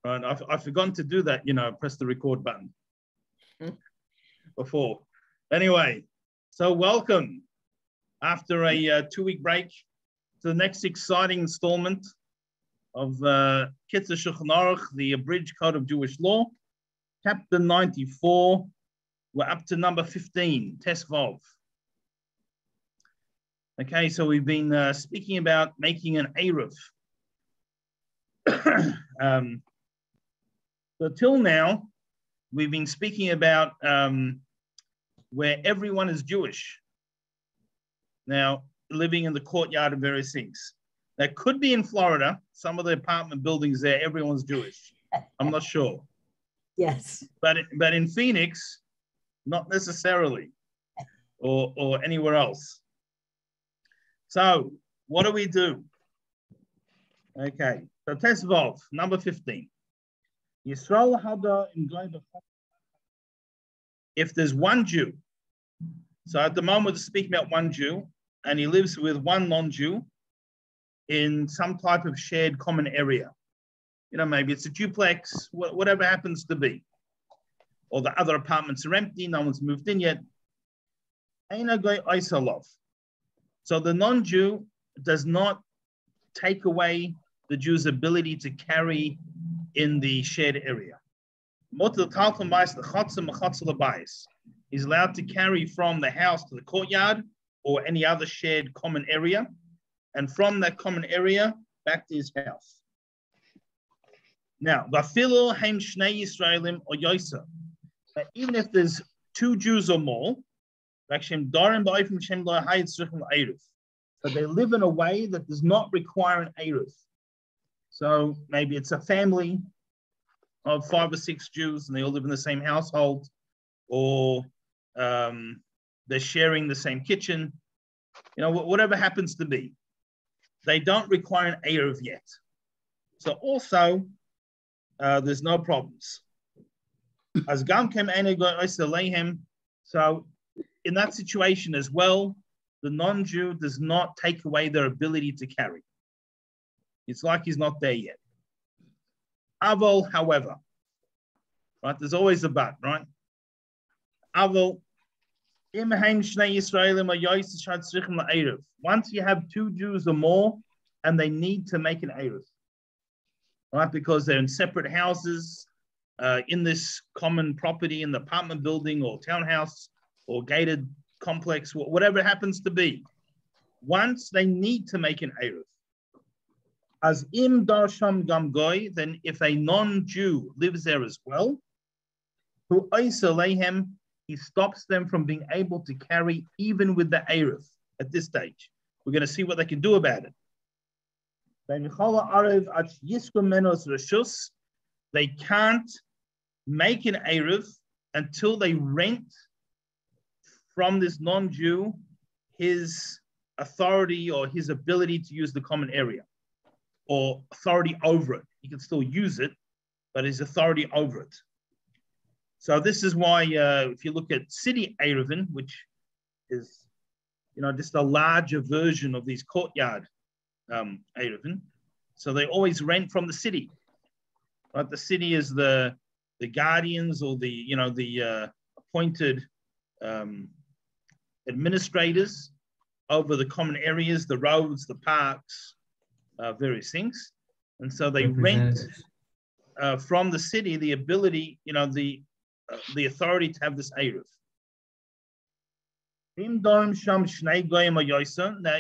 Right, I've forgotten to do that, press the record button before. Anyway, so welcome after a 2-week break to the next exciting installment of Kitzur Shulchan Aruch, the Abridged Code of Jewish Law, chapter 94. We're up to number 15, Tesvav. Okay, so we've been speaking about making an Eruv. So till now, we've been speaking about where everyone is Jewish. Now, living in the courtyard of various things. That could be in Florida. Some of the apartment buildings there, everyone's Jewish. I'm not sure. Yes. But in Phoenix, not necessarily, or anywhere else. So what do we do? Okay, so Tesvav, number 15. Yisrael Hadar in if there's one Jew, so at the moment we're speaking about one Jew, and he lives with one non-Jew in some type of shared common area. Maybe it's a duplex, whatever happens to be. Or the other apartments are empty, no one's moved in yet. So the non-Jew does not take away the Jew's ability to carry in the shared area. He's allowed to carry from the house to the courtyard or any other shared common area, and from that common area back to his house. Now, even if there's 2 Jews or more, so they live in a way that does not require an Eruv. So maybe it's a family of 5 or 6 Jews and they all live in the same household, or they're sharing the same kitchen, whatever happens to be. They don't require an Eruv yet. So also, there's no problems. As Gam came so in that situation as well, the non-Jew does not take away their ability to carry. It's like he's not there yet. Avol, however, right? There's always a but, right? Avol, once you have 2 Jews or more, and they need to make an Eruv, right? Because they're in separate houses, in this common property, in the apartment building or townhouse or gated complex, whatever it happens to be. Once they need to make an Eruv, as im darsham gam goy, then if a non-Jew lives there as well, who lehem, he stops them from being able to carry even with the Eruv at this stage. We're going to see what they can do about it. They can't make an Eruv until they rent from this non-Jew his authority or his ability to use the common area, or authority over it. He can still use it, but his authority over it. So this is why if you look at city Eruvin, which is just a larger version of these courtyard Eruvin, so they always rent from the city. Right? The city is the guardians or the appointed administrators over the common areas, the roads, the parks, various things. And so they rent from the city the ability, the authority to have this Eruv. Now,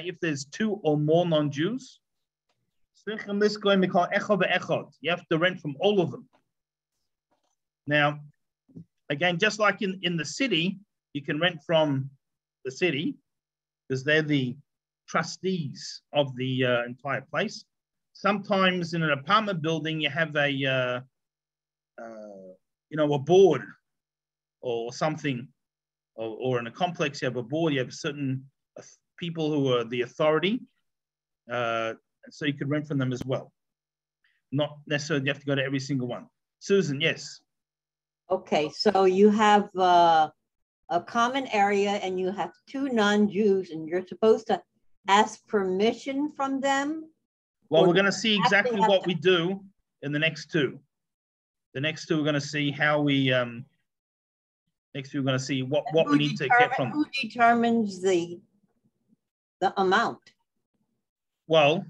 if there's 2 or more non-Jews, you have to rent from all of them. Now, again, just like in the city, you can rent from the city because they're the trustees of the entire place. Sometimes in an apartment building, you have a board or something, or in a complex, you have a board, you have certain people who are the authority. So you could rent from them as well. Not necessarily you have to go to every single one. Susan, yes. Okay, so you have a common area and you have 2 non-Jews and you're supposed to ask permission from them? Well, we're going to see exactly what we do in the next 2. The next two we're going to see how we. Next we're going to see what we need to get from. Who determines the amount? Well,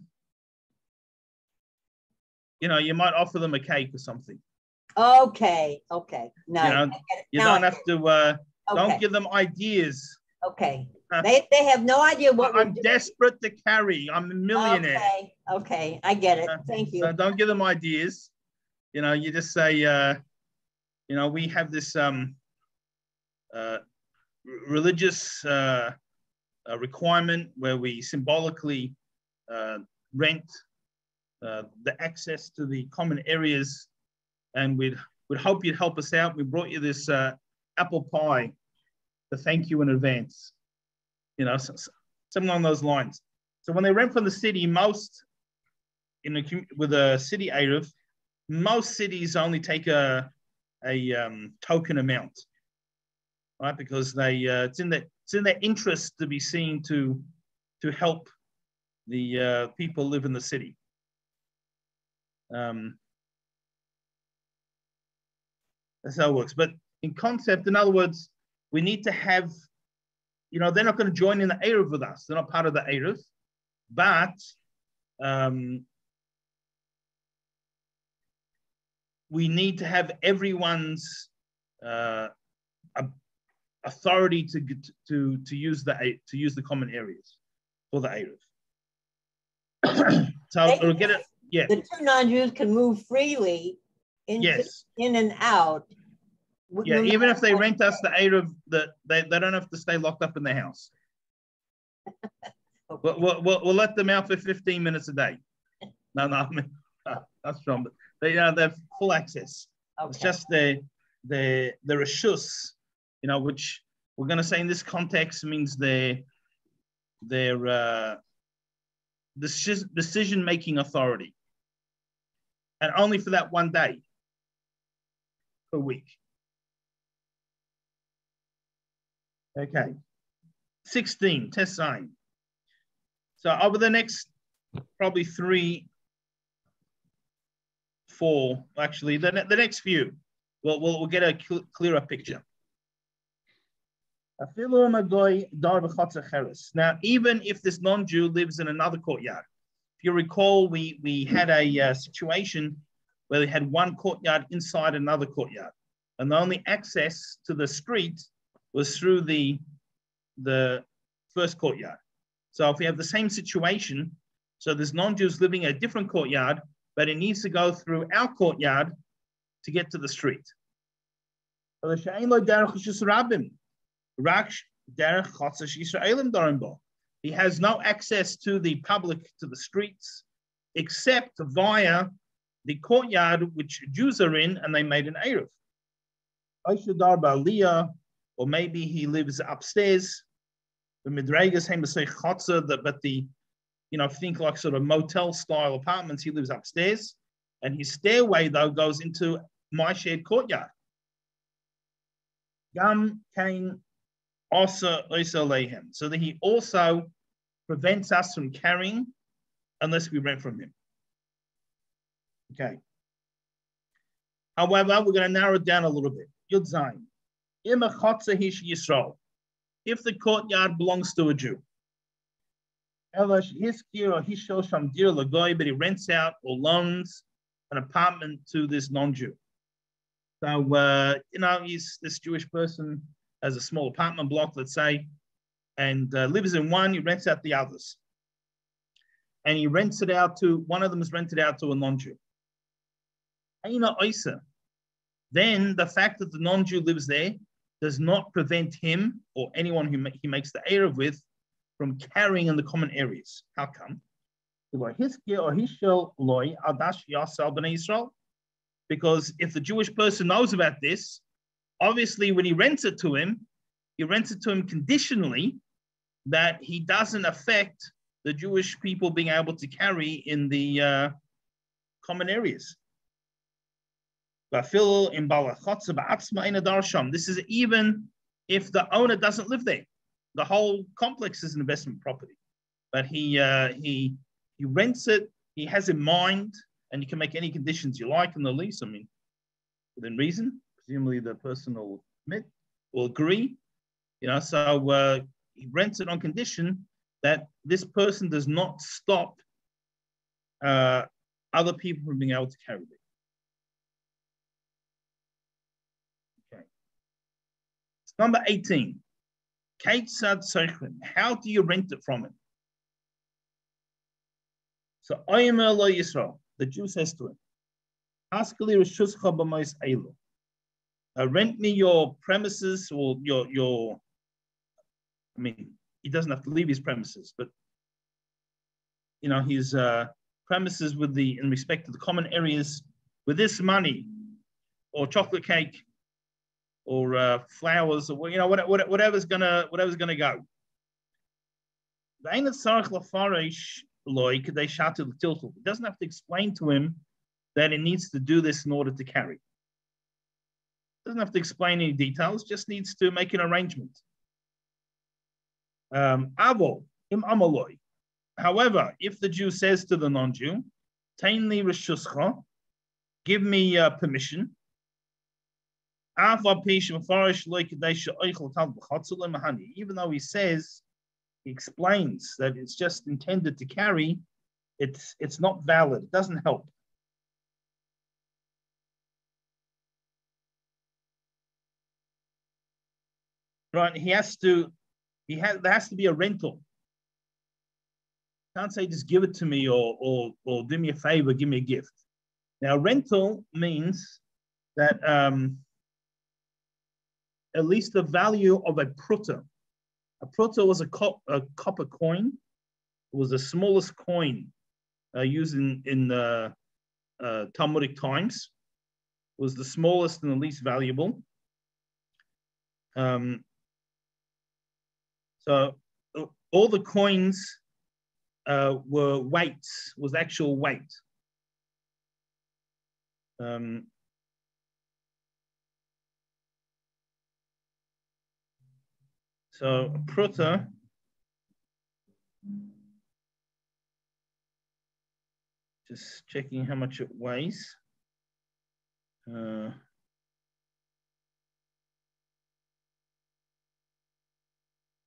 you might offer them a cake or something. Okay. No, you don't have to. Don't give them ideas. Okay. They have no idea what I'm desperate to carry. I'm a millionaire. Okay. I get it. Thank you. So don't give them ideas. You just say, we have this religious requirement where we symbolically rent the access to the common areas, and we'd hope you'd help us out. We brought you this apple pie to thank you in advance. Something along those lines. So when they rent from the city, with a city Erev, most cities only take a token amount, right? Because it's in their interest to be seen to help the people live in the city. That's how it works. But in concept, in other words, we need to have, they're not going to join in the Erev with us. They're not part of the Erev, but we need to have everyone's authority to use the common areas for the Erev. So we'll get it. Yeah. The two non-Jews can move freely in and out. Yeah, even if they rent us the Erev, they don't have to stay locked up in their house. Okay. We'll let them out for 15 minutes a day. No, I mean, that's wrong. But they have full access. Okay. It's just the reshus, which we're going to say in this context means their decision-making authority, and only for that one day per week. Okay, 16, test sign. So over the next probably 3, 4, actually the next few, we'll get a clearer picture. Now, even if this non-Jew lives in another courtyard, if you recall, we had a situation where they had one courtyard inside another courtyard, and the only access to the street was through the first courtyard. So if we have the same situation, so there's non-Jews living in a different courtyard, but it needs to go through our courtyard to get to the street. He has no access to the public, to the streets, except via the courtyard which Jews are in, and they made an Erev. Or maybe he lives upstairs. The Midragas but think like sort of motel style apartments. He lives upstairs, and his stairway though goes into my shared courtyard. Gam kain also lehem, so that he also prevents us from carrying unless we rent from him. Okay. However, we're going to narrow it down a little bit. Yud Zayin. If the courtyard belongs to a Jew, but he rents out or loans an apartment to this non-Jew. So, this Jewish person has a small apartment block, let's say, and lives in one, he rents out the others. And he rents it out to, one of them is rented out to a non-Jew. Then the fact that the non-Jew lives there does not prevent him or anyone who he makes the Erev with from carrying in the common areas. How come? Because if the Jewish person knows about this, obviously when he rents it to him conditionally that he doesn't affect the Jewish people being able to carry in the common areas. This is even if the owner doesn't live there. The whole complex is an investment property, but he rents it. He has in mind, and you can make any conditions you like in the lease. I mean, within reason. Presumably the person will admit, will agree. So he rents it on condition that this person does not stop other people from being able to carry it. Okay. It's number 18. How do you rent it from him? So the Jew says to him, rent me your premises, or your he doesn't have to leave his premises, but his premises in respect to the common areas with this money, or chocolate cake, or flowers, or whatever's gonna go. It doesn't have to explain to him that it needs to do this in order to carry. It doesn't have to explain any details, just needs to make an arrangement. However, if the Jew says to the non-Jew, "Tainli reshuscha," give me permission, even though he explains that it's just intended to carry, it's not valid. It doesn't help. Right? There has to be a rental. Can't say just give it to me or do me a favor, give me a gift. Now, rental means that at least the value of a pruta. A pruta was a copper coin. It was the smallest coin used in Talmudic times. It was the smallest and the least valuable. So all the coins were weights, was actual weight. So a pruta just checking how much it weighs.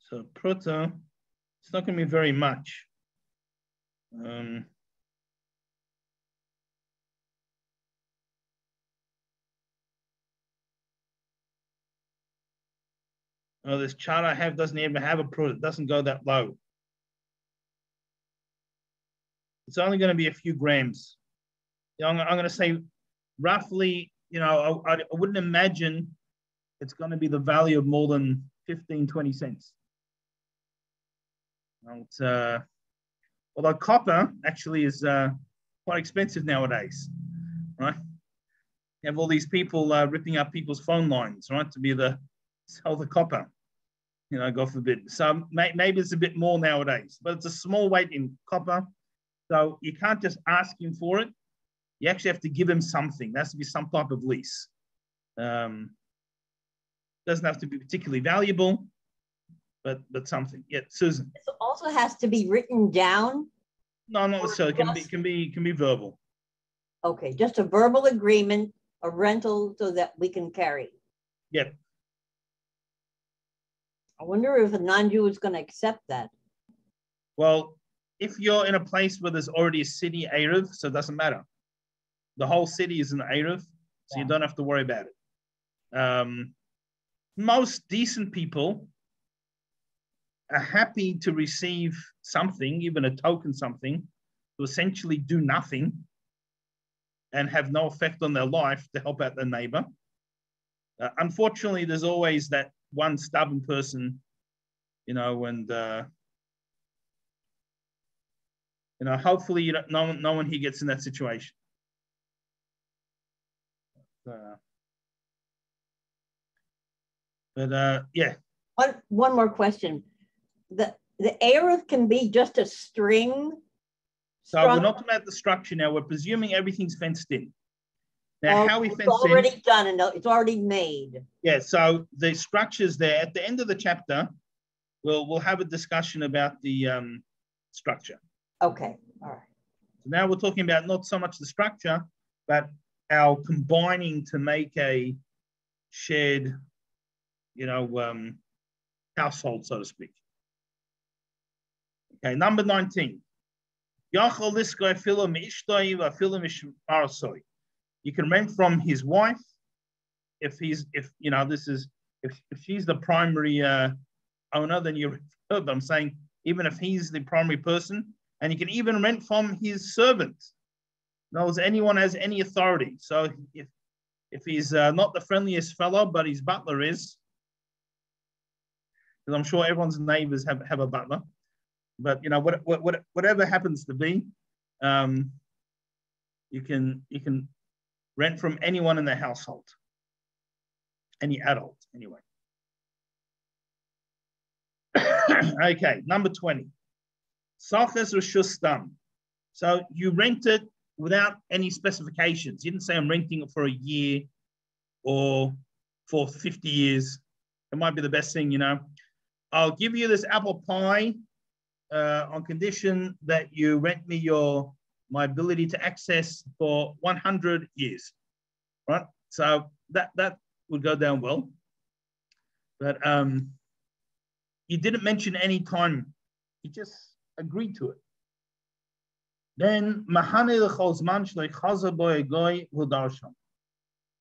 So pruta, it's not going to be very much. This chart I have doesn't even have a pruta. It doesn't go that low. It's only going to be a few grams. I'm going to say roughly, I wouldn't imagine it's going to be the value of more than 15, 20 cents. Although copper actually is quite expensive nowadays, right? You have all these people ripping up people's phone lines, right, to sell the copper, God forbid. So maybe it's a bit more nowadays, but it's a small weight in copper. So you can't just ask him for it. You actually have to give him something. There has to be some type of lease. Doesn't have to be particularly valuable, but something. Yeah, Susan. It also has to be written down. No, not necessarily. It can be verbal. Okay, just a verbal agreement, a rental, so that we can carry. Yep. I wonder if a non-Jew is going to accept that. Well, if you're in a place where there's already a city Erev, so it doesn't matter. The whole city is an Erev, so you don't have to worry about it. Most decent people are happy to receive something, even a token something, to essentially do nothing and have no effect on their life to help out their neighbor. Unfortunately, there's always that one stubborn person, and hopefully no one here gets in that situation. Yeah. One more question. The Erev can be just a string. So we're not talking about the structure now. We're presuming everything's fenced in. Now, how we fence in? It's already done and it's already made. Yeah. So the structure's there. At the end of the chapter, we'll have a discussion about the structure. Okay. All right. So now we're talking about not so much the structure, but our combining to make a shared, household, so to speak. Okay, number 19. You can rent from his wife if she's the primary owner, then you rent her. But I'm saying even if he's the primary person, and you can even rent from his servant. Knows anyone has any authority. So if he's not the friendliest fellow, but his butler is, because I'm sure everyone's neighbors have a butler. But whatever happens to be, you can rent from anyone in the household, any adult anyway. Okay, number 20. Sachas Rishus Stam. So you rent it without any specifications. You didn't say I'm renting it for a year or for 50 years. It might be the best thing, I'll give you this apple pie on condition that you rent me my ability to access for 100 years, right? So that would go down well. But you didn't mention any time. You just agreed to it. Then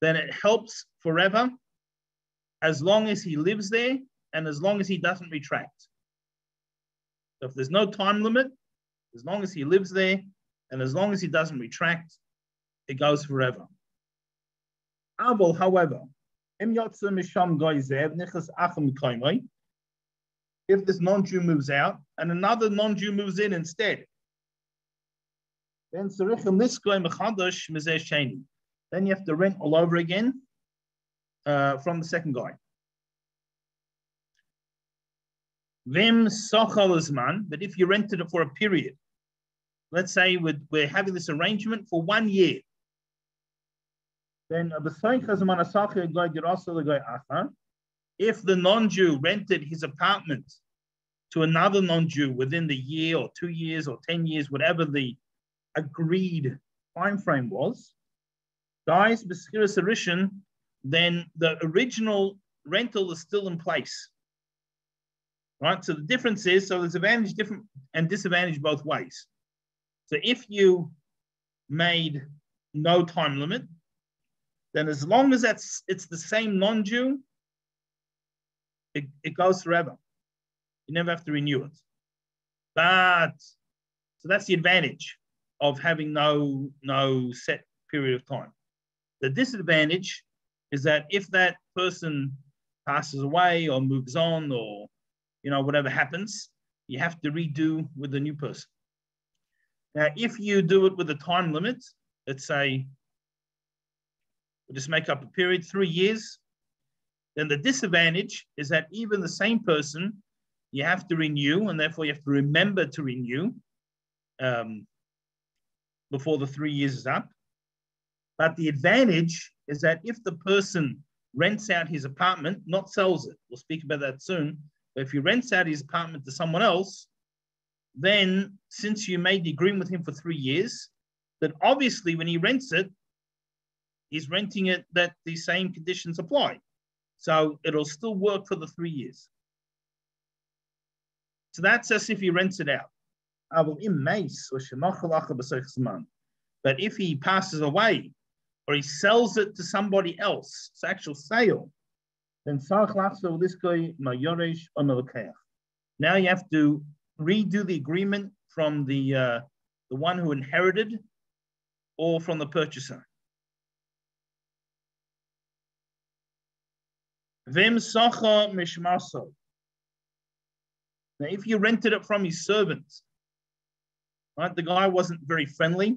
then it helps forever as long as he lives there and as long as he doesn't retract. So if there's no time limit, as long as he lives there and as long as he doesn't retract, it goes forever. However, if this non-Jew moves out and another non-Jew moves in instead, then you have to rent all over again from the second guy. But if you rented it for a period, let's say we're having this arrangement for 1 year, then if the non-Jew rented his apartment to another non-Jew within the year or 2 years or 10 years, whatever the agreed time frame was, then the original rental is still in place. Right? So the difference is, so there's advantage different and disadvantage both ways. So if you made no time limit, then as long as it's the same non-Jew, it goes forever. You never have to renew it. So that's the advantage of having no set period of time. The disadvantage is that if that person passes away or moves on or whatever happens, you have to redo with the new person. Now, if you do it with a time limit, let's say we'll just make up a period, 3 years, then the disadvantage is that even the same person, you have to renew, and therefore you have to remember to renew before the 3 years is up. But the advantage is that if the person rents out his apartment, not sells it, we'll speak about that soon, but if he rents out his apartment to someone else, then since you made the agreement with him for 3 years, that obviously when he rents it, he's renting it that the same conditions apply. So it'll still work for the 3 years. So that's as if he rents it out. But if he passes away or he sells it to somebody else, it's actual sale, then now you have to redo the agreement from the one who inherited or from the purchaser. Now, if you rented it from his servant, right, the guy wasn't very friendly,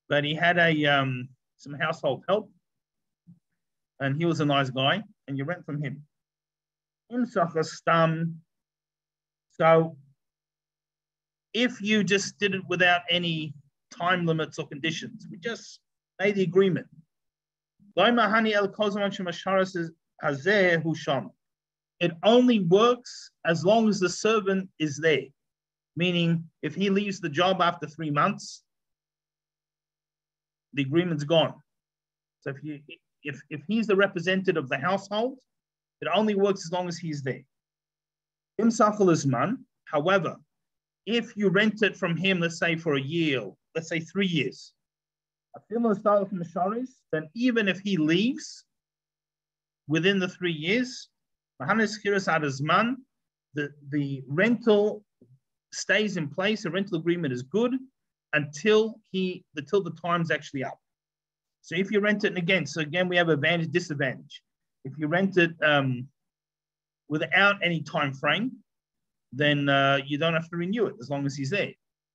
but he had some household help, and he was a nice guy, and you rent from him. So if you just did it without any time limits or conditions, we just made the agreement. It only works as long as the servant is there. Meaning, if he leaves the job after 3 months, the agreement's gone. So if he's the representative of the household, it only works as long as he's there. However, if you rent it from him, let's say for a year, let's say 3 years, then even if he leaves within the 3 years, the rental stays in place. The rental agreement is good until the time's actually up. So if you rent it, and again, we have advantage, disadvantage. If you rent it without any time frame, then you don't have to renew it as long as he's there.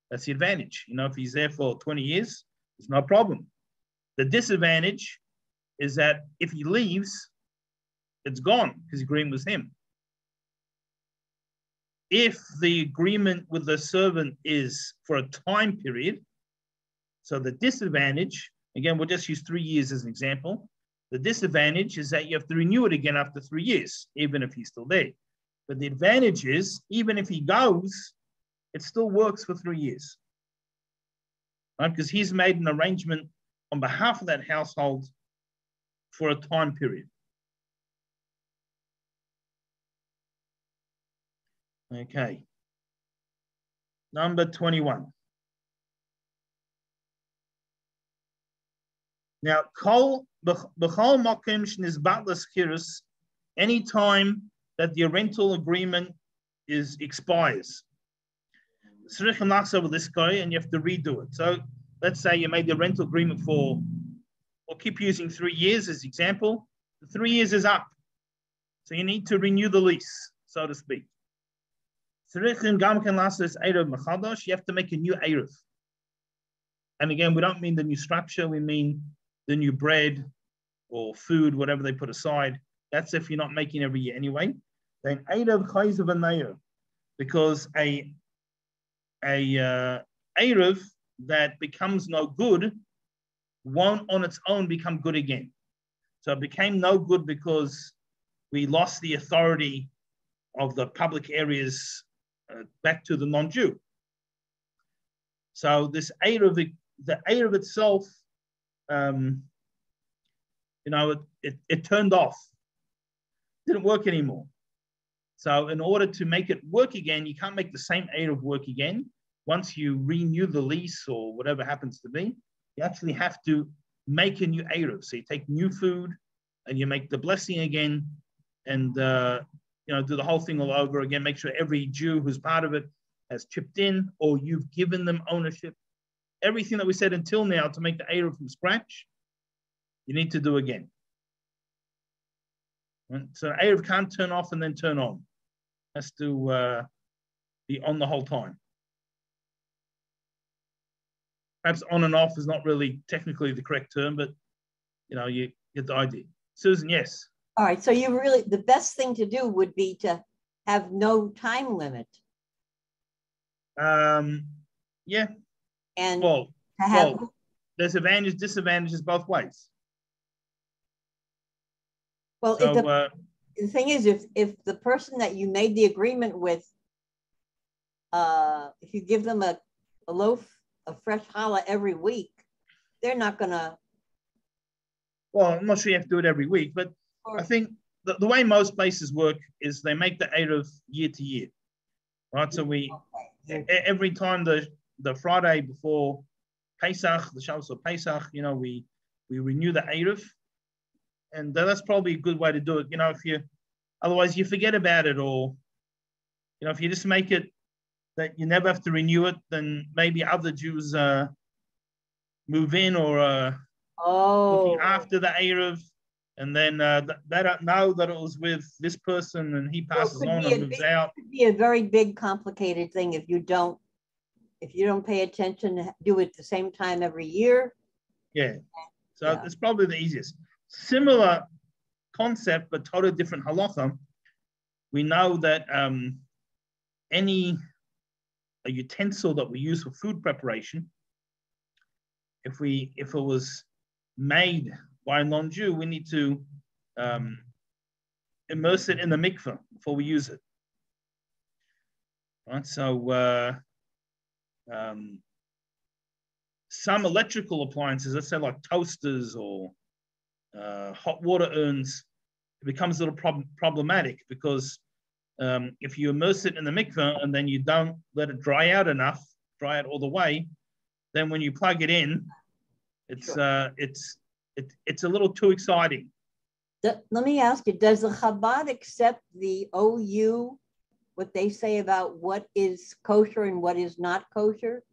That's the advantage. If he's there for 20 years, it's no problem. The disadvantage is that if he leaves, it's gone because the agreement was him. If the agreement with the servant is for a time period, so the disadvantage, again, we'll just use 3 years as an example. The disadvantage is that you have to renew it again after 3 years, even if he's still there. But the advantage is, even if he goes, it still works for 3 years. Right? Because he's made an arrangement on behalf of that household for a time period. Okay. Number 21. Now, any time that the rental agreement expires, with this guy, and you have to redo it. So let's say you made the rental agreement for, we'll keep using 3 years as example. The 3 years is up. So you need to renew the lease, so to speak. You have to make a new Erev. And again, we don't mean the new structure, we mean the new bread or food, whatever they put aside. That's if you're not making every year anyway. Then Erev Chayzav Anayr, because a Erev that becomes no good won't on its own become good again. So it became no good because we lost the authority of the public areas back to the non-Jew. So this Erev, the Erev itself, it turned off, didn't work anymore. So in order to make it work again, you can't make the same Erev work again. Once you renew the lease or whatever happens to be, you actually have to make a new Erev. So you take new food and you make the blessing again and do the whole thing all over again. Make sure every Jew who's part of it has chipped in or you've given them ownership. Everything that we said until now to make the Erev from scratch, you need to do again. Right? So Erev can't turn off and then turn on. It has to be on the whole time. Perhaps on and off is not really technically the correct term, but you get the idea. Susan, yes. All right. So the best thing to do would be to have no time limit. Yeah. And there's advantages, disadvantages both ways. Well, so, the thing is, if the person that you made the agreement with, if you give them a loaf of fresh challah every week, they're not gonna. Well, I'm not sure you have to do it every week, but I think the way most places work is they make the Erev year to year, right? So every time the Friday before Pesach, the Shabbos of Pesach, we renew the Erev, and that's probably a good way to do it. Otherwise you forget about it, or if you just make it that you never have to renew it, then maybe other Jews move in or looking after the Erev, and then they don't know that it was with this person, and he passes on and moves out. It could be a very big, complicated thing if you don't pay attention, do it at the same time every year. Yeah, so it's probably the easiest. Similar concept, but totally different halacha. We know that any utensil that we use for food preparation, if it was made by a non-Jew, we need to immerse it in the mikveh before we use it. Right, so some electrical appliances, let's say like toasters or hot water urns, it becomes a little problematic because if you immerse it in the mikveh and then you don't let it dry out enough, dry out all the way, then when you plug it in, it's a little too exciting. Let me ask you, does the Chabad accept the OU, what they say about what is kosher and what is not kosher?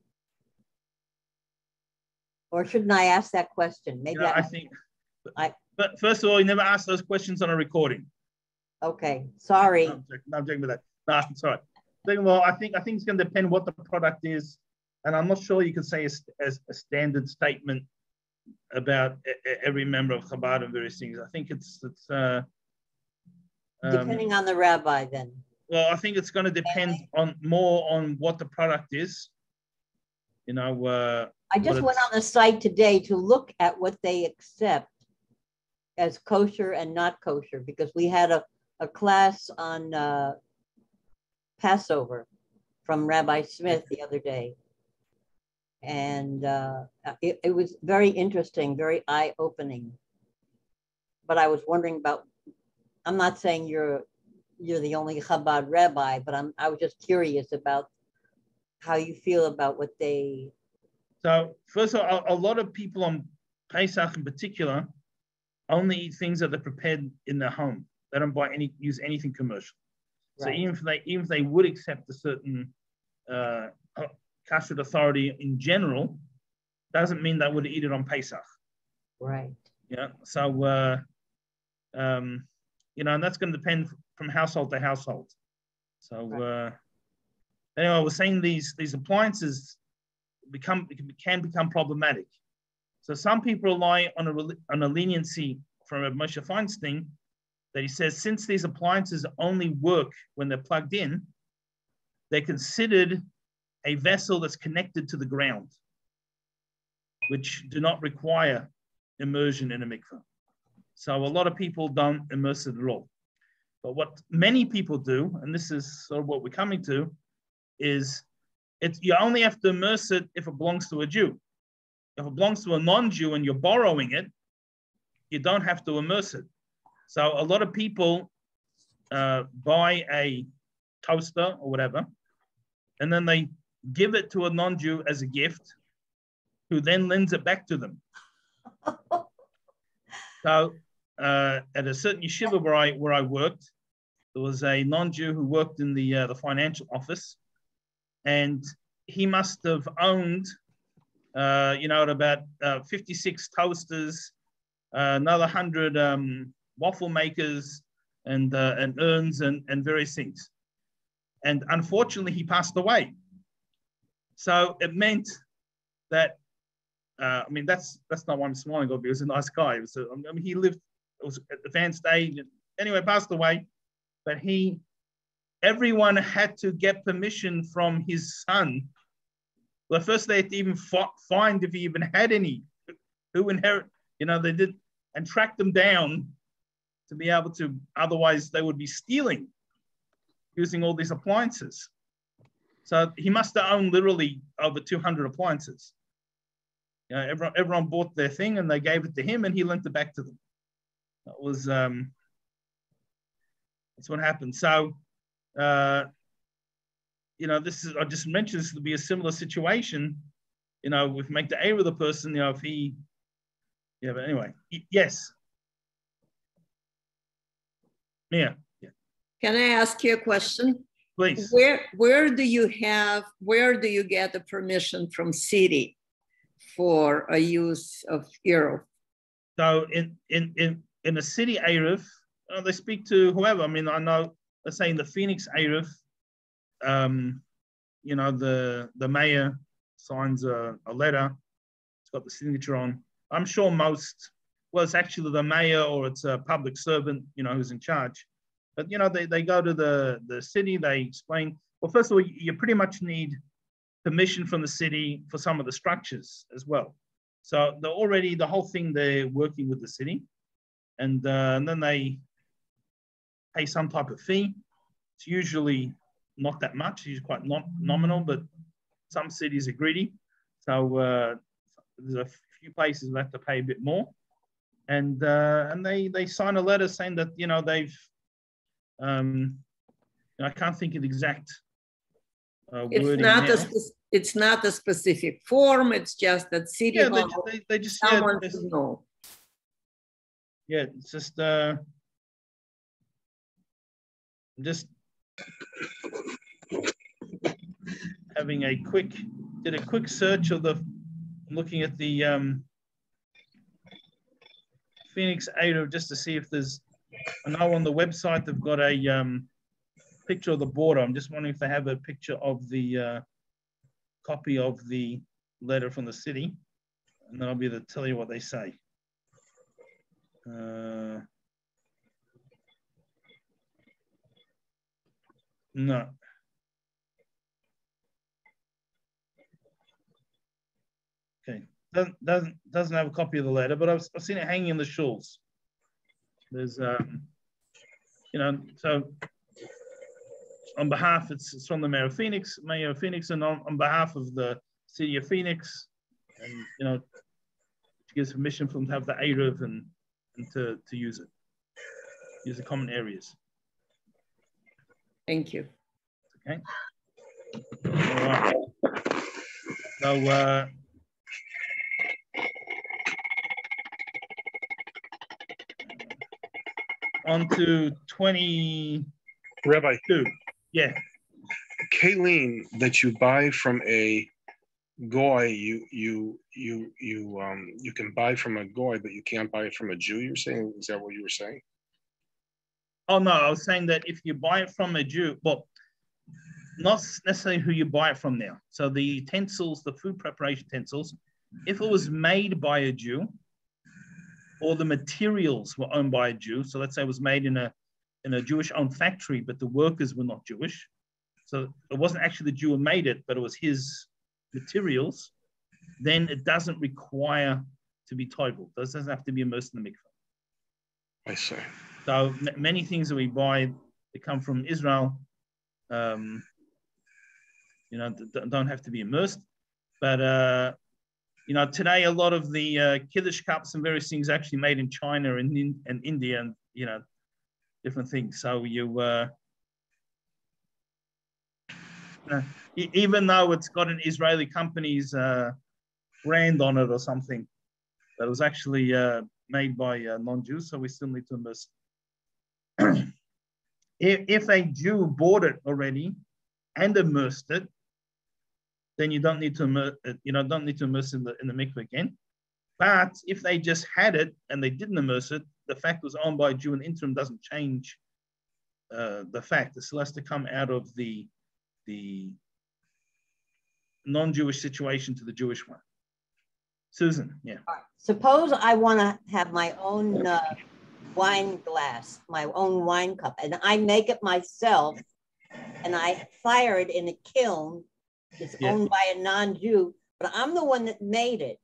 Or shouldn't I ask that question? Maybe I think. But first of all, you never ask those questions on a recording. Okay, sorry. No, I'm joking with that. No, I'm sorry. Second of all, I think it's going to depend what the product is, and I'm not sure you can say as a standard statement about every member of Chabad and various things. I think it's depending on the rabbi, then. Well, I think it's going to depend more on what the product is. You know. I just went on the site today to look at what they accept as kosher and not kosher, because we had a class on Passover from Rabbi Smith the other day. And it was very interesting, very eye-opening. But I was wondering about, I'm not saying you're the only Chabad rabbi, but I was just curious about how you feel about what they. So first of all, a lot of people on Pesach in particular only eat things that are prepared in their home. They don't use anything commercial. Right. So even if they would accept a certain kashrut authority in general, doesn't mean they would eat it on Pesach. Right. Yeah. So and that's going to depend from household to household. So right. Anyway, I was saying these appliances can become problematic. So some people rely on a leniency from Reb Moshe Feinstein that he says since these appliances only work when they're plugged in, they're considered a vessel that's connected to the ground, which do not require immersion in a mikveh. So a lot of people don't immerse it at all. But what many people do, and this is sort of what we're coming to, is you only have to immerse it if it belongs to a Jew. If it belongs to a non-Jew and you're borrowing it, you don't have to immerse it. So a lot of people buy a toaster or whatever, and then they give it to a non-Jew as a gift, who then lends it back to them. So at a certain yeshiva where I worked, there was a non-Jew who worked in the financial office, and he must have owned, about 56 toasters, another 100 waffle makers, and urns and various things. And unfortunately, he passed away. So it meant that, that's not why I'm smiling, because he was a nice guy. He lived, it was at advanced age. Anyway, passed away. But everyone had to get permission from his son. Well, first they had to even find if he even had any, who inherit, they did, and track them down to be able to, otherwise they would be stealing using all these appliances. So he must have owned literally over 200 appliances. Everyone bought their thing and they gave it to him and he lent it back to them. That was, that's what happened. So, this is, I just mentioned this to be a similar situation, with make the air of the person, if he, but anyway, yes. Yeah. Can I ask you a question? Please. Where do you get the permission from city for a use of Eruv? So in a city Eruv, they speak to whoever. I know, let's say in the Phoenix Eruv, the mayor signs a letter. It's got the signature on. I'm sure it's actually the mayor or it's a public servant, who's in charge. But, they go to the city, they explain. Well, first of all, you pretty much need permission from the city for some of the structures as well. So the whole thing, they're working with the city. And then they pay some type of fee. It's usually not that much. It's quite nominal, but some cities are greedy. So there's a few places that have to pay a bit more. and they sign a letter saying that they've I can't think of the exact wording now. It's not a specific form. It's just that city hall. They just someone should know. Yeah, it's just having did a quick search of looking at the Phoenix Eruv just to see if there's. I know on the website they've got a picture of the border. I'm just wondering if they have a picture of the copy of the letter from the city, and then I'll be able to tell you what they say. No. Okay. Doesn't have a copy of the letter, but I've seen it hanging in the shuls. There's so on behalf, it's from the Mayor of Phoenix, and on behalf of the city of Phoenix, and she gives permission for them to have the Eruv and to use the common areas. Thank you. Okay. All right. So on to 22. Rabbi. Yeah. Kaleen that you buy from a goy, you can buy from a goy, but you can't buy it from a Jew. You're saying, is that what you were saying? Oh no, I was saying that if you buy it from a Jew, well, not necessarily who you buy it from now. So the utensils, the food preparation utensils, if it was made by a Jew, or the materials were owned by a Jew, so let's say it was made in a Jewish-owned factory, but the workers were not Jewish, so it wasn't actually the Jew who made it, but it was his materials, then it doesn't require to be toivel. It doesn't have to be immersed in the mikveh. I see. So many things that we buy that come from Israel, don't have to be immersed. But today a lot of the kiddush cups and various things are actually made in China and India, and different things. So even though it's got an Israeli company's brand on it or something, that was actually made by non-Jews, so we still need to immerse. If a Jew bought it already and immersed it, then you don't need to immerse in the mikveh again. But if they just had it and they didn't immerse it, the fact it was owned by a Jew in the interim doesn't change the fact. It still has to come out of the non-Jewish situation to the Jewish one. Susan, yeah. Suppose I want to have my own wine glass, my own wine cup, and I make it myself, and I fire it in a kiln. It's owned by a non-Jew, but I'm the one that made it.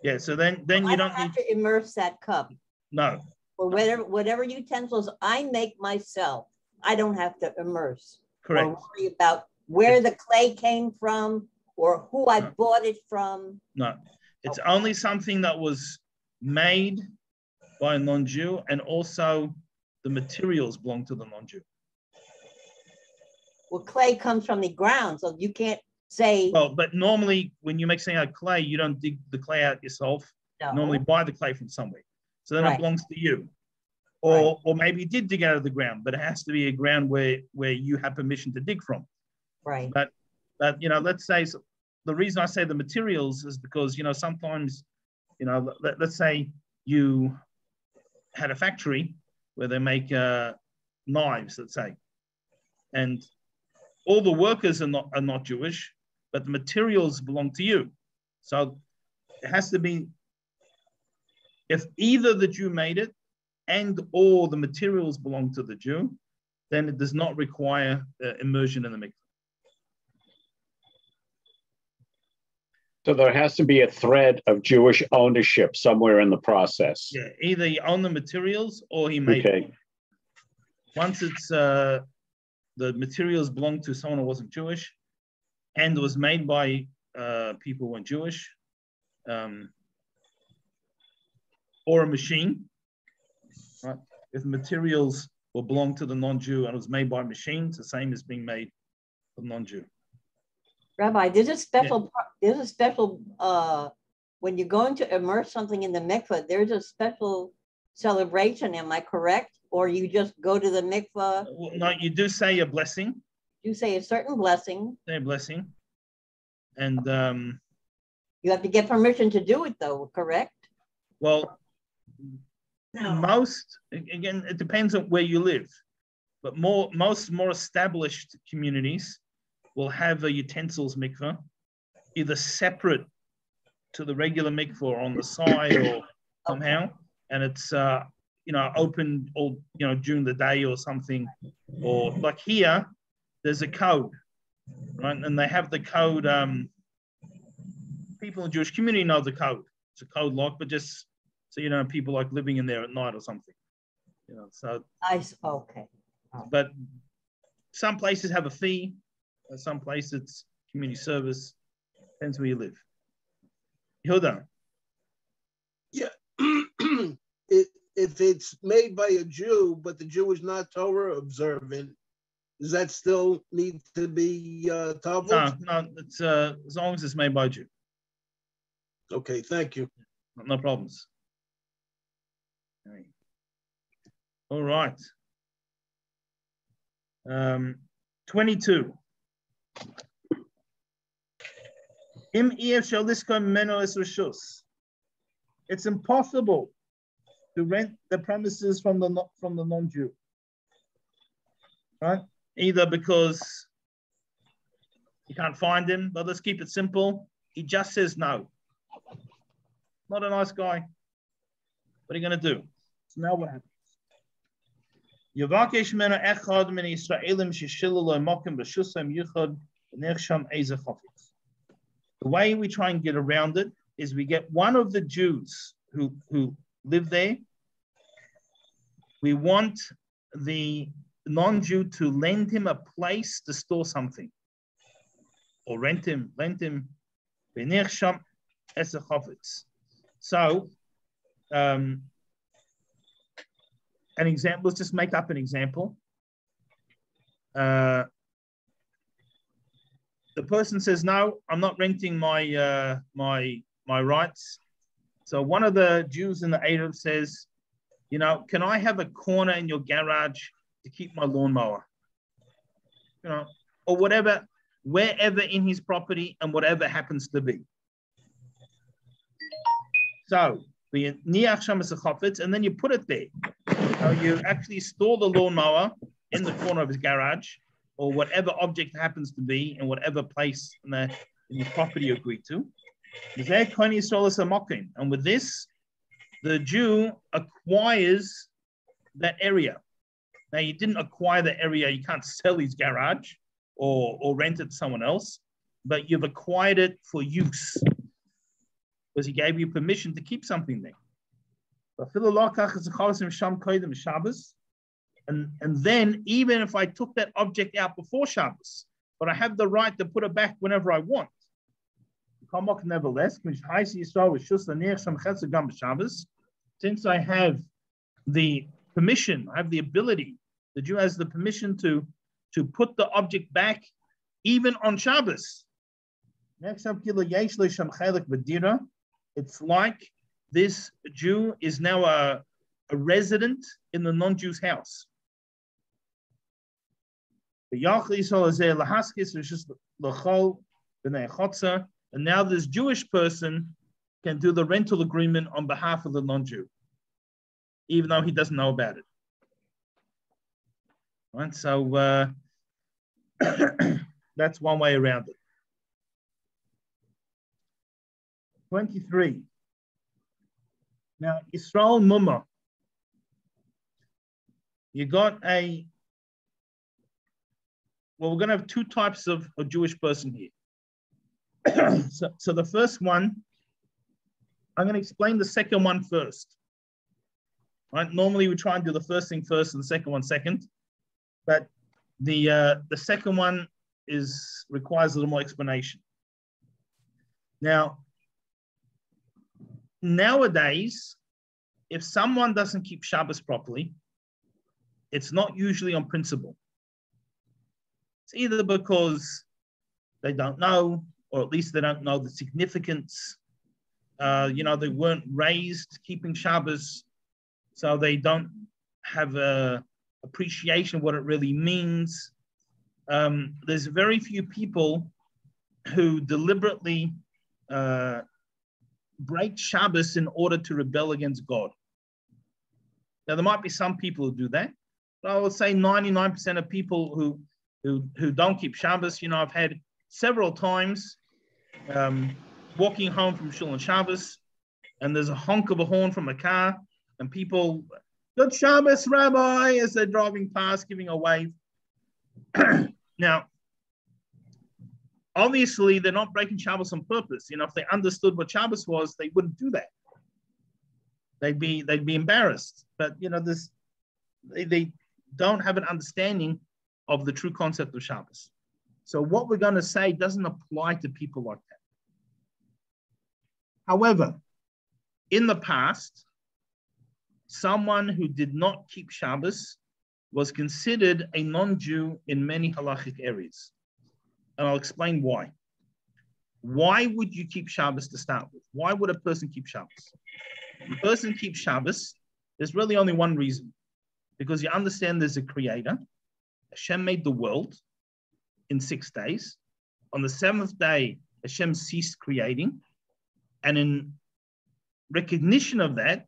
Yeah, so then you don't have to immerse that cup. No. Or whatever utensils I make myself, I don't have to immerse. Correct. Or worry about where the clay came from or who I bought it from. No, it's only something that was made by a non-Jew, and also the materials belong to the non-Jew. Well, clay comes from the ground, so you can't say. Well, but normally when you make something out of clay, you don't dig the clay out yourself. No. You normally buy the clay from somewhere. So then it belongs to you. Or maybe you did dig out of the ground, but it has to be a ground where you have permission to dig from. Right. But let's say, so the reason I say the materials is because, sometimes, let's say you had a factory where they make knives, let's say, and all the workers are not Jewish, but the materials belong to you. So it has to be, if either the Jew made it and or the materials belong to the Jew, then it does not require immersion in the mikveh. So there has to be a thread of Jewish ownership somewhere in the process. Yeah, either he owned the materials or he made it. Once it's the materials belong to someone who wasn't Jewish, and it was made by people who weren't Jewish, or a machine, right? If materials will belong to the non-Jew and it was made by machines, the same as being made for non-Jew. Rabbi, there's a special, when you're going to immerse something in the mikveh, there's a special celebration, am I correct? Or you just go to the mikveh? Well, no, you do say a blessing. You say a certain blessing. Say a blessing. And you have to get permission to do it though, correct? Well, most, again, it depends on where you live, but most more established communities will have a utensils mikveh, either separate to the regular mikveh or on the side or somehow, okay. And it's open all during the day or something, or like here, there's a code, right? And they have the code. People in the Jewish community know the code. It's a code lock, but just so people like living in there at night or something. So. Okay. Oh. But some places have a fee. Some places it's community service. Depends where you live. Yehuda. Yeah. If it's made by a Jew, but the Jew is not Torah observant, does that still need to be tavled? No. It's as long as it's made by a Jew. Okay, thank you. No problems. Okay. All right. 22. It's impossible to rent the premises from the non-Jew, right? Either because you can't find him, but let's keep it simple. He just says no. Not a nice guy. What are you going to do? So now what happens? The way we try and get around it is we get one of the Jews who live there. We want the non-Jew to lend him a place to store something, or lend him. So, an example. Let's just make up an example. The person says, "No, I'm not renting my rights." So one of the Jews in the Adar says, "Can I have a corner in your garage to keep my lawnmower?" Or whatever, wherever in his property and whatever happens to be. So the niach sham is a chafetz, and then you put it there. So you actually store the lawnmower in the corner of his garage, or whatever object happens to be in whatever place in the property you agreed to. And with this, the Jew acquires that area. Now, you didn't acquire the area. You can't sell his garage or rent it to someone else, but you've acquired it for use because he gave you permission to keep something there. And then, even if I took that object out before Shabbos, but I have the right to put it back whenever I want. Nevertheless, since I have the permission, I have the ability, the Jew has the permission to put the object back even on Shabbos. It's like this Jew is now a resident in the non-Jew's house. And now this Jewish person can do the rental agreement on behalf of the non-Jew, even though he doesn't know about it. Right, so that's one way around it. 23. Now, Yisrael Mumma. You got we're going to have two types of a Jewish person here. So the first one, I'm going to explain the second one first. Right? Normally we try and do the first thing first and the second one second, but the second one requires a little more explanation. Now, nowadays, if someone doesn't keep Shabbos properly, it's not usually on principle. It's either because they don't know, or at least they don't know the significance. They weren't raised keeping Shabbos, so they don't have a appreciation of what it really means. There's very few people who deliberately break Shabbos in order to rebel against God. Now, there might be some people who do that, but I would say 99% of people who don't keep Shabbos, I've had several times walking home from Shul on Shabbos, and there's a honk of a horn from a car, and people, good Shabbos, Rabbi, as they're driving past, giving a wave. Now, obviously, they're not breaking Shabbos on purpose. If they understood what Shabbos was, they wouldn't do that. They'd be embarrassed. But they don't have an understanding of the true concept of Shabbos. So what we're going to say doesn't apply to people like that. However, in the past, someone who did not keep Shabbos was considered a non-Jew in many halachic areas. And I'll explain why. Why would you keep Shabbos to start with? Why would a person keep Shabbos? If a person keeps Shabbos, there's really only one reason. Because you understand there's a creator. Hashem made the world in 6 days. On the 7th day, Hashem ceased creating. And in recognition of that,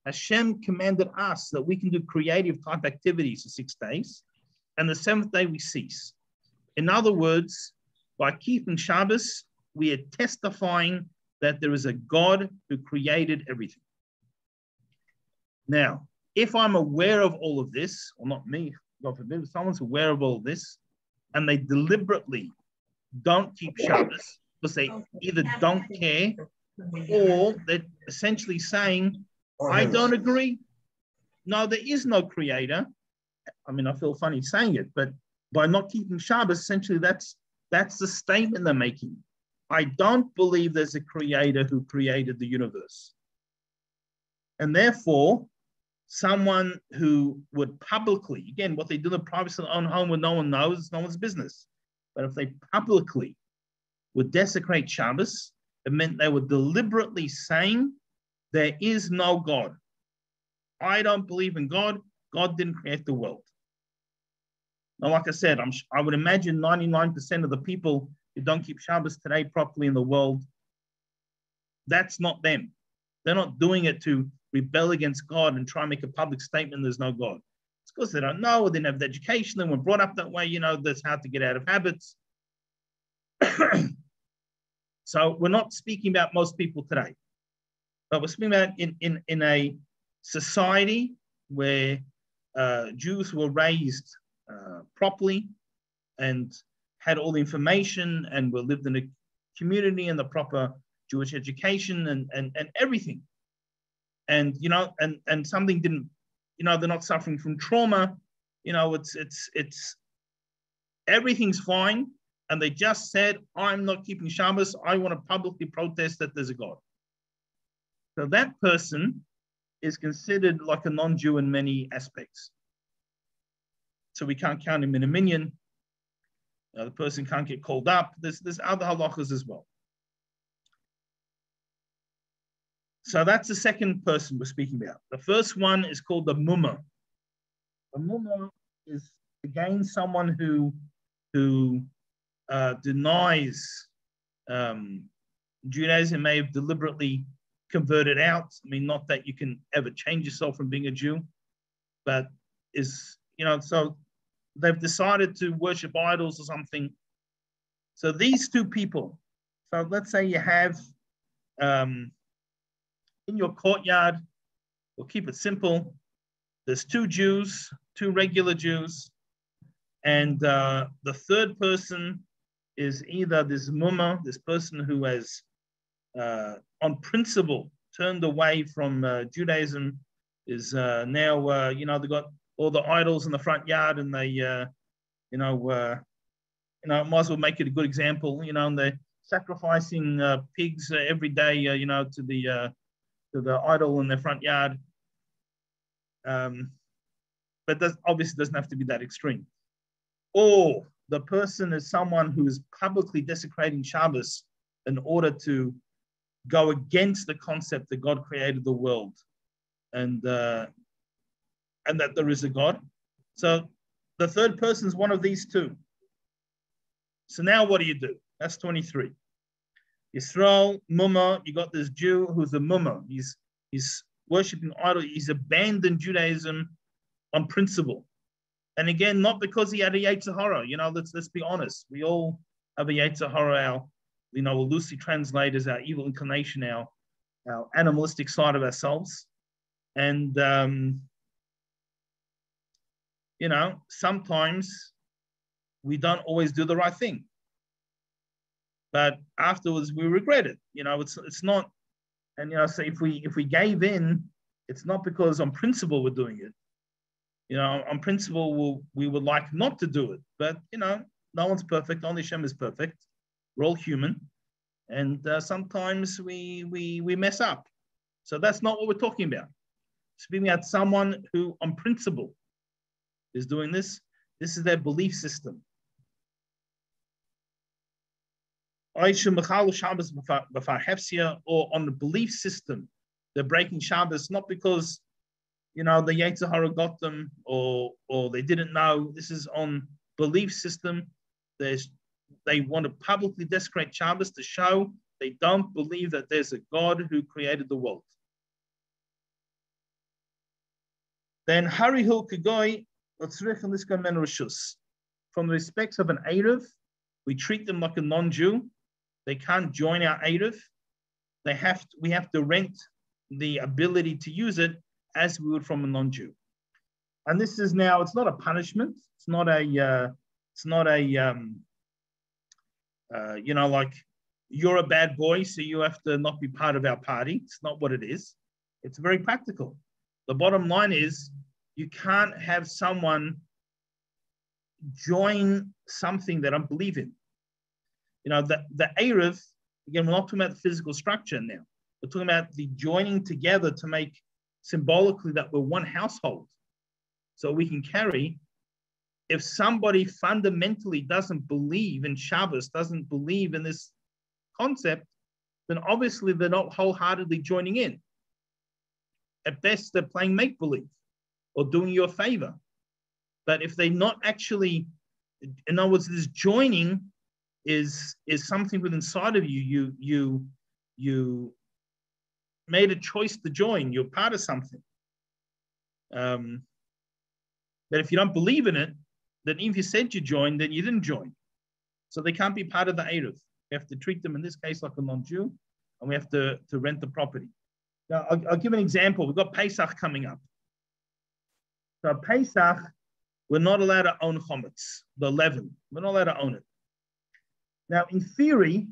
Hashem commanded us that we can do creative type activities for 6 days. And the 7th day we cease. In other words, by keeping Shabbos, we are testifying that there is a God who created everything. Now, if I'm aware of all of this, or not me, God forbid, if someone's aware of all of this, and they deliberately don't keep Shabbos, because they either don't care, or they're essentially saying, I don't agree. No, there is no creator. I mean, I feel funny saying it, but by not keeping Shabbos, essentially that's the statement they're making. I don't believe there's a creator who created the universe. And therefore, someone who would publicly, again, what they do in privacy of their own home when no one knows, it's no one's business. But if they publicly would desecrate Shabbos, it meant they were deliberately saying, there is no God. I don't believe in God. God didn't create the world. Now, like I said, I would imagine 99% of the people who don't keep Shabbos today properly in the world, that's not them. They're not doing it to rebel against God and try and make a public statement there's no God. It's because they don't know, or they didn't have the education, they weren't brought up that way, that's how to get out of habits. So we're not speaking about most people today, but we're speaking about in a society where Jews were raised properly and had all the information and were lived in a community and the proper Jewish education and everything. And, and something didn't, they're not suffering from trauma, it's everything's fine. And they just said, I'm not keeping Shabbos. I want to publicly protest that there's a God. So that person is considered like a non-Jew in many aspects. So we can't count him in a minyan. The person can't get called up. There's other halachas as well. So that's the second person we're speaking about. The first one is called the mumma. The mumma is, again, someone who denies Judaism, may have deliberately converted out. I mean, not that you can ever change yourself from being a Jew, but is, so they've decided to worship idols or something. So these two people, so let's say you have in your courtyard, we'll keep it simple, there's two Jews, two regular Jews, and the third person is either this mumma, this person who has on principle turned away from Judaism, is now, they've got all the idols in the front yard, and they, might as well make it a good example, and they're sacrificing pigs every day, to the idol in their front yard, But that obviously doesn't have to be that extreme. Or the person is someone who is publicly desecrating Shabbos in order to go against the concept that God created the world and that there is a God. So the third person is one of these two. So now what do? That's 23. Yisrael, Mumma, you got this Jew who's a Mumma. He's worshiping idol. He's abandoned Judaism on principle. And again, not because he had a Yetzer Hara. Let's be honest. We all have a Yetzer Hara, we'll loosely translate as our evil inclination, our animalistic side of ourselves. And, sometimes we don't always do the right thing. But afterwards we regret it. It's not, and so if we gave in, it's not because on principle we're doing it. On principle, we would like not to do it, but no one's perfect. Only Hashem is perfect. We're all human, and sometimes we mess up. So that's not what we're talking about. Speaking about someone who, on principle, is doing this. This is their belief system. Or on the belief system, they're breaking Shabbos not because the Yetzer Hara got them or they didn't know. This is on belief system. They want to publicly desecrate Shabbos to show they don't believe that there's a God who created the world. Then Harihul Kagoi, from the respects of an Erev, we treat them like a non-Jew. They can't join our Erev. We have to rent the ability to use it as we would from a non-Jew. And this is now, it's not a punishment. It's not a like you're a bad boy, so you have to not be part of our party. It's not what it is. It's very practical. The bottom line is you can't have someone join something they don't believe in. The Erev, again, we're not talking about the physical structure now. We're talking about the joining together to make symbolically that we're one household. So we can carry, if somebody fundamentally doesn't believe in Shabbos, doesn't believe in this concept, then obviously they're not wholeheartedly joining in. At best, they're playing make-believe or doing you a favor. But if they're not actually, in other words, this joining is something within inside of you. You made a choice to join. You're part of something. But if you don't believe in it, then even if you said you joined, then you didn't join. So they can't be part of the Erev. We have to treat them in this case like a non-Jew, and we have to rent the property. Now, I'll give an example. We've got Pesach coming up. So Pesach, we're not allowed to own chametz, the leaven. We're not allowed to own it. Now, in theory,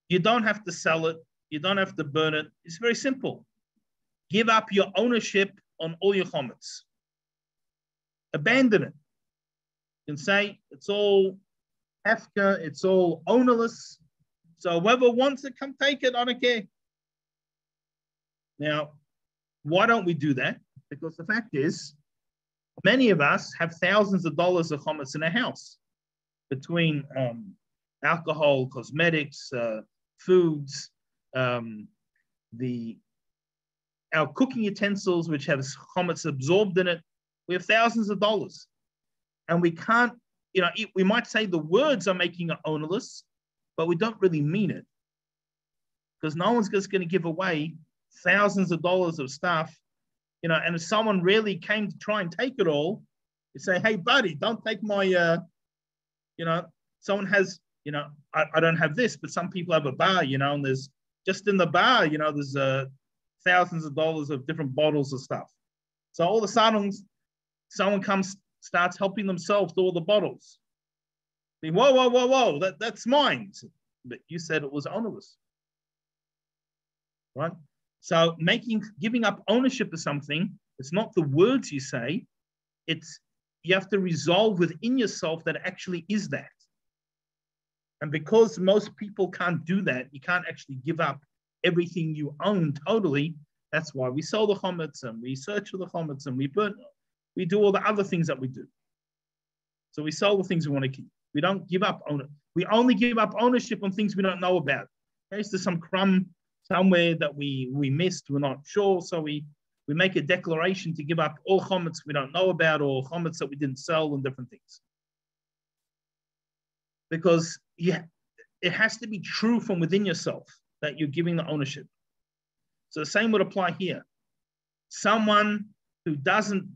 you don't have to sell it. You don't have to burn it. It's very simple. Give up your ownership on all your chametz. Abandon it. You can say it's all hefker, it's all ownerless. So whoever wants it, come take it, I don't care. Now, why don't we do that? Because the fact is, many of us have thousands of dollars of chametz in our house between alcohol, cosmetics, foods, our cooking utensils, which have chametz absorbed in it. We have thousands of dollars. And we can't, we might say the words are making it ownerless, but we don't really mean it. Because no one's just going to give away thousands of dollars of stuff, and if someone really came to try and take it all, you say, hey, buddy, don't take my, someone has, I don't have this, but some people have a bar, and there's just in the bar, there's thousands of dollars of different bottles of stuff. So all of a sudden, someone starts helping themselves to all the bottles. Whoa, that's mine. But you said it was ownerless, right? So giving up ownership of something, it's not the words you say, you have to resolve within yourself that it actually is that. And because most people can't do that, you can't actually give up everything you own totally. That's why we sell the chametz and we search for the chametz and we burn. We do all the other things that we do. So we sell the things we want to keep. We don't give up ownership. We only give up ownership on things we don't know about. In case there's some crumb somewhere that we missed, we're not sure. So we make a declaration to give up all chametz we don't know about or chametz that we didn't sell and different things. Because it has to be true from within yourself that you're giving the ownership. So the same would apply here. Someone who doesn't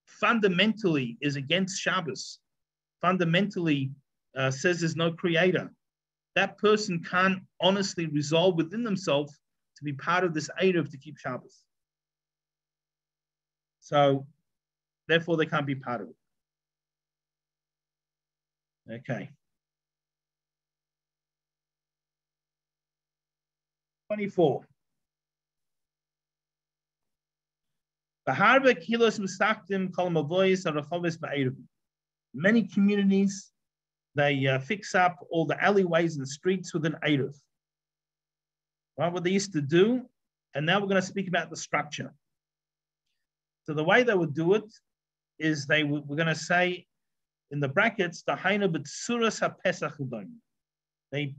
fundamentally is against Shabbos, fundamentally says there's no creator, that person can't honestly resolve within themselves to be part of this Erev to keep Shabbos. So therefore they can't be part of it. Okay. 24. Many communities, they fix up all the alleyways and the streets with an Erev. Right, what they used to do, and now we're going to speak about the structure. So the way they would do it is we're going to say in the brackets, the Haina B'tsuras HaPesach Udon. They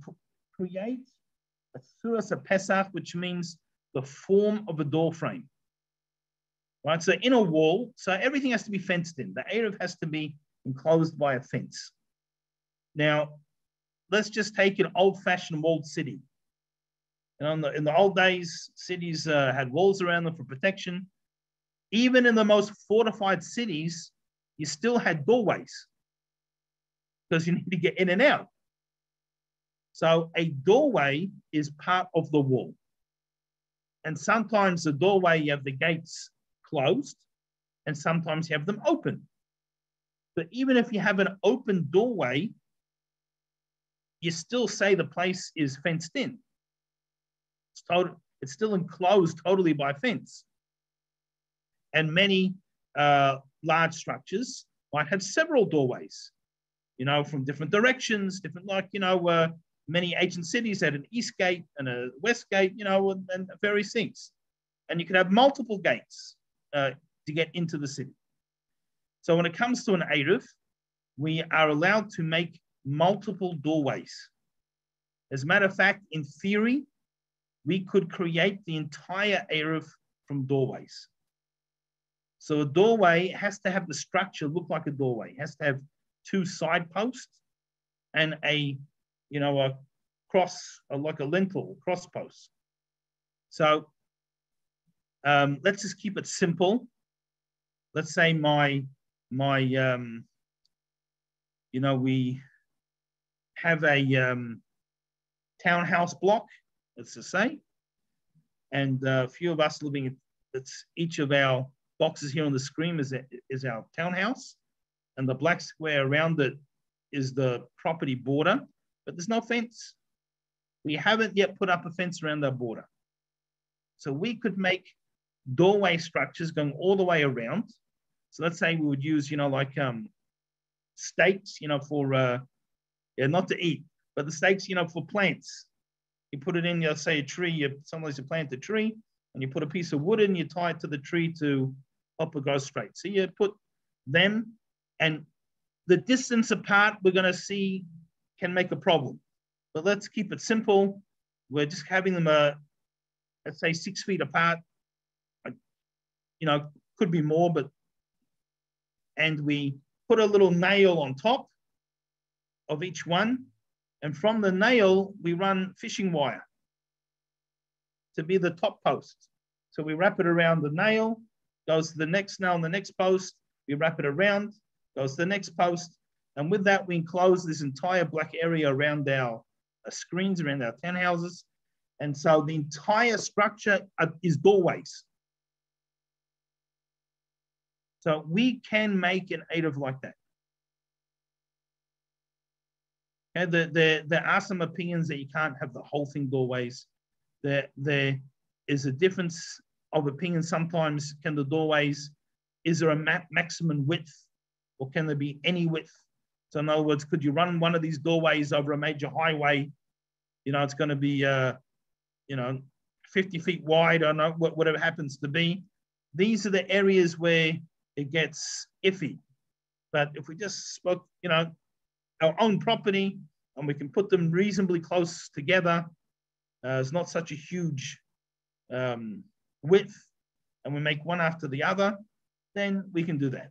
create a Tsuras HaPesach, which means the form of a door frame. Right, so in a wall, so everything has to be fenced in. The Erev has to be enclosed by a fence. Now, let's just take an old-fashioned walled city. And in the old days, cities had walls around them for protection. Even in the most fortified cities, you still had doorways because you need to get in and out. So a doorway is part of the wall. And sometimes the doorway, you have the gates closed, and sometimes you have them open. But even if you have an open doorway, you still say the place is fenced in. It's still enclosed totally by fence. And many large structures might have several doorways, from different directions, many ancient cities had an east gate and a west gate, and various things. And you could have multiple gates to get into the city. So when it comes to an Erev, we are allowed to make multiple doorways. As a matter of fact, in theory, we could create the entire Erev from doorways. So a doorway has to have the structure look like a doorway. It has to have two side posts and a cross, like a lintel, cross post. So let's just keep it simple. Let's say we have a townhouse block, let's just say, and a few of us living, it's each of our boxes here on the screen is our townhouse, and the black square around it is the property border, but there's no fence. We haven't yet put up a fence around our border. So we could make doorway structures going all the way around. So let's say we would use, stakes, for, not to eat, but the stakes, for plants. You put it in, say a tree, sometimes you plant a tree and you put a piece of wood in, you tie it to the tree to help it grow straight. So you put them, and the distance apart we're going to see can make a problem. But let's keep it simple. We're just having them, let's say 6 feet apart. Could be more, and we put a little nail on top of each one. And from the nail, we run fishing wire to be the top post. So we wrap it around the nail, goes to the next nail on the next post. We wrap it around, goes to the next post. And with that, we enclose this entire black area around our screens, around our townhouses. And so the entire structure is doorways. So we can make an Erev like that. And there are some opinions that you can't have the whole thing doorways. There is a difference of opinion. Sometimes can the doorways, is there a maximum width, or can there be any width? So in other words, could you run one of these doorways over a major highway? It's going to be, 50 feet wide, I don't know, whatever happens to be. These are the areas where it gets iffy. But if we just spoke, you know, our own property, and we can put them reasonably close together, it's not such a huge width, and we make one after the other, then we can do that.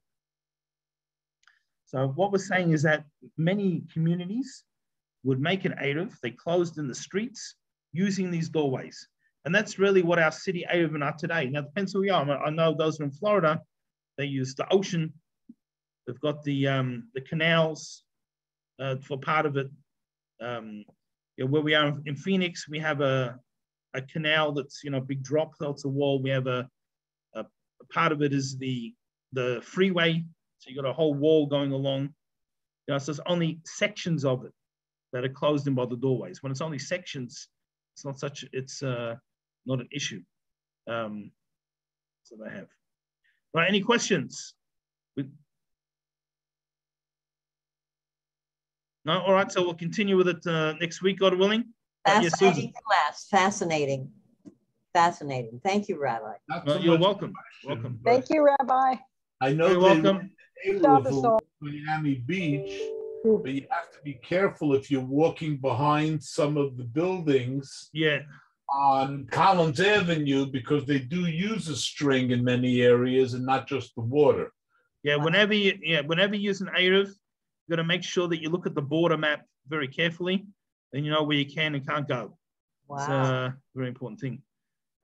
So what we're saying is that many communities would make an Eruv, they closed in the streets using these doorways. And that's really what our city Eruvin are today. Now, it depends who we are. I know those in Florida, they use the ocean. They've got the canals for part of it. You know, where we are in Phoenix, we have a canal that's, you know, big drop, so it's a wall. We have a part of it is the freeway. So you got a whole wall going along. You know, so there's only sections of it that are closed in by the doorways. When it's only sections, it's not such, it's not an issue. So they have. All right, any questions? No, all right, so we'll continue with it next week, God willing. Fascinating class, fascinating. Fascinating. Thank you, Rabbi. Well, you're welcome. Welcome. Thank you, Rabbi. I know You're welcome. Miami Beach, but you have to be careful if you're walking behind some of the buildings. Yeah. On Collins Avenue, because they do use a string in many areas and not just the water. Yeah, whenever you use an Eruv, you got to make sure that you look at the border map very carefully, and you know where you can and can't go. Wow. It's a very important thing.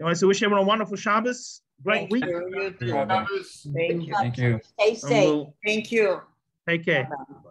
Anyway, so wish everyone a wonderful Shabbos, great week. You too. Rabbi. Thank you. Thank you. Stay safe. Thank you. Take care. Bye-bye.